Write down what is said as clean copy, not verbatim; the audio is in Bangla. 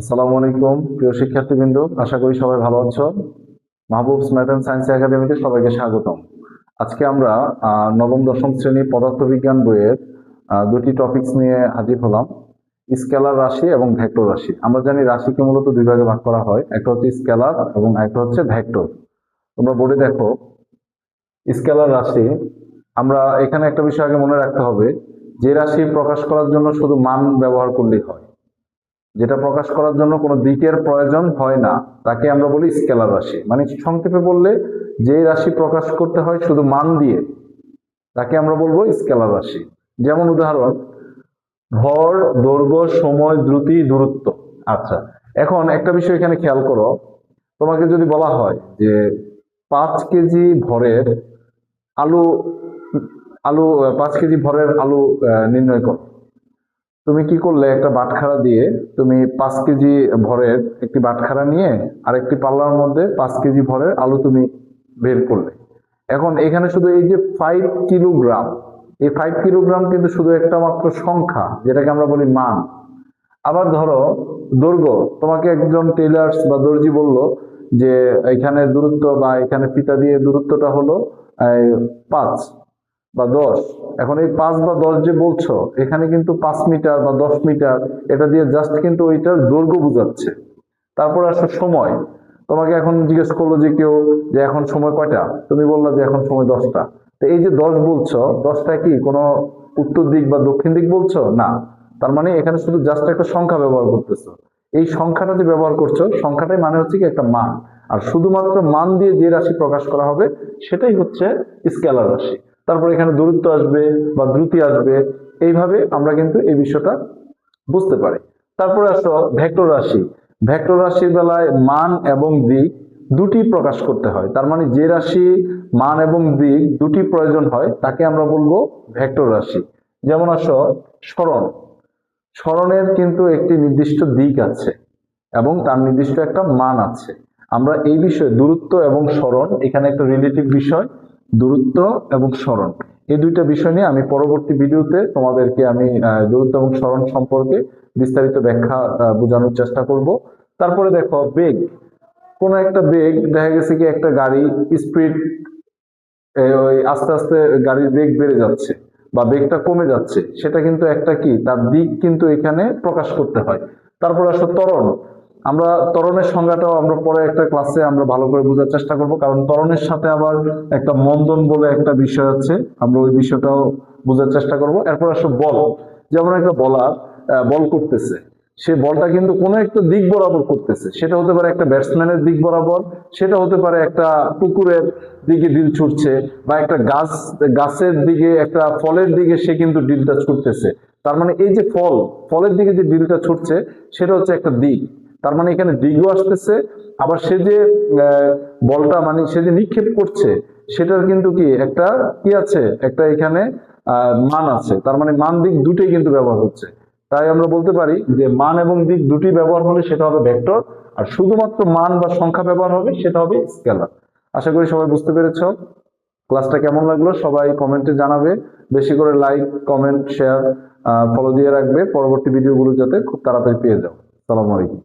আসসালামু আলাইকুম প্রিয় শিক্ষার্থীবৃন্দ, আশা করি সবাই ভালো আছো। মাহবুবস ম্যাথ অ্যান্ড সায়েন্স একাডেমিতে সবাইকে স্বাগতম। আজকে আমরা নবম দশম শ্রেণী পদার্থবিজ্ঞান বইয়ের দুটি টপিকস নিয়ে হাজির হলাম, স্কেলার রাশি এবং ভেক্টর রাশি। আমরা জানি রাশিকে মূলত দুই ভাগে ভাগ করা হয়, একটা হচ্ছে স্কেলার এবং একটা হচ্ছে ভেক্টর। তোমরা বোর্ডে দেখো স্কেলার রাশি। আমরা এখানে একটা বিষয় আগে মনে রাখতে হবে, যে রাশি প্রকাশ করার জন্য শুধু মান ব্যবহার করলেই হয়, যেটা প্রকাশ করার জন্য কোনো দিকের প্রয়োজন হয় না, তাকে আমরা বলি স্কেলার রাশি। মানে সংক্ষেপে বললে, যে রাশি প্রকাশ করতে হয় শুধু মান দিয়ে, তাকে আমরা বলবো স্কেলার রাশি। যেমন উদাহরণ, ভর, দৈর্ঘ্য, সময়, দ্রুতি, দূরত্ব। আচ্ছা, এখন একটা বিষয় এখানে খেয়াল করো। তোমাকে যদি বলা হয় যে 5 কেজি ভরের আলু আলু 5 কেজি ভরের আলু নির্ণয় করো, তুমি কি করলে? একটা বাটখারা দিয়ে তুমি 5 কেজি ভরের একটি বাটখারা নিয়ে আরেকটি পাল্লার মধ্যে 5 কেজি ভরের আলু তুমি বের করলে। এখন এখানে শুধু এই যে 5 কিলোগ্রাম, এই 5 কিলোগ্রাম কিন্তু শুধু একটা মাত্র সংখ্যা, যেটাকে আমরা বলি মান। আবার ধরো দৈর্ঘ্য, তোমাকে একজন টেইলার্স বা দর্জি বলল যে এখানে দূরত্ব বা এখানে ফিতা দিয়ে দূরত্বটা হলো 5 বা 10। এখন এই 5 বা 10 যে বলছো, এখানে কিন্তু 5 মিটার বা 10 মিটার, এটা দিয়ে জাস্ট কিন্তু ওইটার দৈর্ঘ্য বোঝাচ্ছে। তারপর আসো সময়। তোমাকে এখন জিজ্ঞেস করলো যে কেউ, যে এখন সময় কয়টা, তুমি বললা যে এখন সময় 10টা। তো এই যে 10 বলছো, 10টা কি কোনো উত্তর দিক বা দক্ষিণ দিক বলছো না? তার মানে এখানে শুধু জাস্ট একটা সংখ্যা ব্যবহার করতেছো। এই সংখ্যাটা যে ব্যবহার করছো, সংখ্যাটাই মানে হচ্ছে কি একটা মান। আর শুধুমাত্র মান দিয়ে যে রাশি প্রকাশ করা হবে সেটাই হচ্ছে স্কেলার রাশি। তারপর এখানে দূরত্ব আসবে বা দ্রুতি আসবে, এইভাবে আমরা কিন্তু এই বিষয়টা বুঝতে পারি। তারপরে আসো ভেক্টর রাশি। ভেক্টর রাশির বেলায় মান এবং দিক দুটি প্রকাশ করতে হয়। তার মানে যে রাশি মান এবং দিক দুটি প্রয়োজন হয়, তাকে আমরা বলবো ভেক্টর রাশি। যেমন আসো সরণ। সরণের কিন্তু একটি নির্দিষ্ট দিক আছে এবং তার নির্দিষ্ট একটা মান আছে। আমরা এই বিষয়ে দূরত্ব এবং সরণ, এখানে একটা রিলেটিভ বিষয়, দূরত্ব এবং সরণ, এই দুইটা বিষয় নিয়ে আমি পরবর্তী ভিডিওতে তোমাদেরকে আমি দূরত্ব এবং সরণ সম্পর্কে বিস্তারিত ব্যাখ্যা বোঝানোর চেষ্টা করব। তারপরে দেখো বেগ। কোন একটা বেগ, দেখা গেছে কি একটা গাড়ি স্পিড, ওই আস্তে আস্তে গাড়ির বেগ বেড়ে যাচ্ছে বা বেগটা কমে যাচ্ছে, সেটা কিন্তু একটা কি, তার দিক কিন্তু এখানে প্রকাশ করতে হয়। তারপর আসলে ত্বরণ। আমরা ত্বরণের সংজ্ঞাটাও আমরা পরে একটা ক্লাসে আমরা ভালো করে বোঝার চেষ্টা করব, কারণ ত্বরণের সাথে আবার একটা মন্দন বলে একটা বিষয় আছে, আমরা ওই বিষয়টাও বোঝার চেষ্টা করব। এরপর আসলে বল। যেমন একটা বলার বল করতেছে, সে বলটা কিন্তু কোনো একটা দিক বরাবর করতেছে। সেটা হতে পারে একটা ব্যাটসম্যানের দিক বরাবর, সেটা হতে পারে একটা পুকুরের দিকে ডিল ছুটছে, বা একটা গাছের দিকে, একটা ফলের দিকে সে কিন্তু ডিলটা ছুটতেছে। তার মানে এই যে ফলের দিকে যে ডিলটা ছুটছে, সেটা হচ্ছে একটা দিক। তার মানে এখানে দিকও আসতেছে, আবার সে যে বলটা, মানে সে যে নিক্ষেপ করছে, সেটার কিন্তু কি একটা কি আছে, একটা এখানে মান আছে। তার মানে মান দিক দুটোই কিন্তু ব্যবহার হচ্ছে। তাই আমরা বলতে পারি যে মান এবং দিক দুটি ব্যবহার হলে সেটা হবে ভেক্টর, আর শুধুমাত্র মান বা সংখ্যা ব্যবহার হবে সেটা হবে স্কেলার। আশা করি সবাই বুঝতে পেরেছ। ক্লাসটা কেমন লাগলো সবাই কমেন্টে জানাবে। বেশি করে লাইক, কমেন্ট, শেয়ার, ফলো দিয়ে রাখবে, পরবর্তী ভিডিওগুলো যাতে খুব তাড়াতাড়ি পেয়ে যাও। আসসালামু আলাইকুম।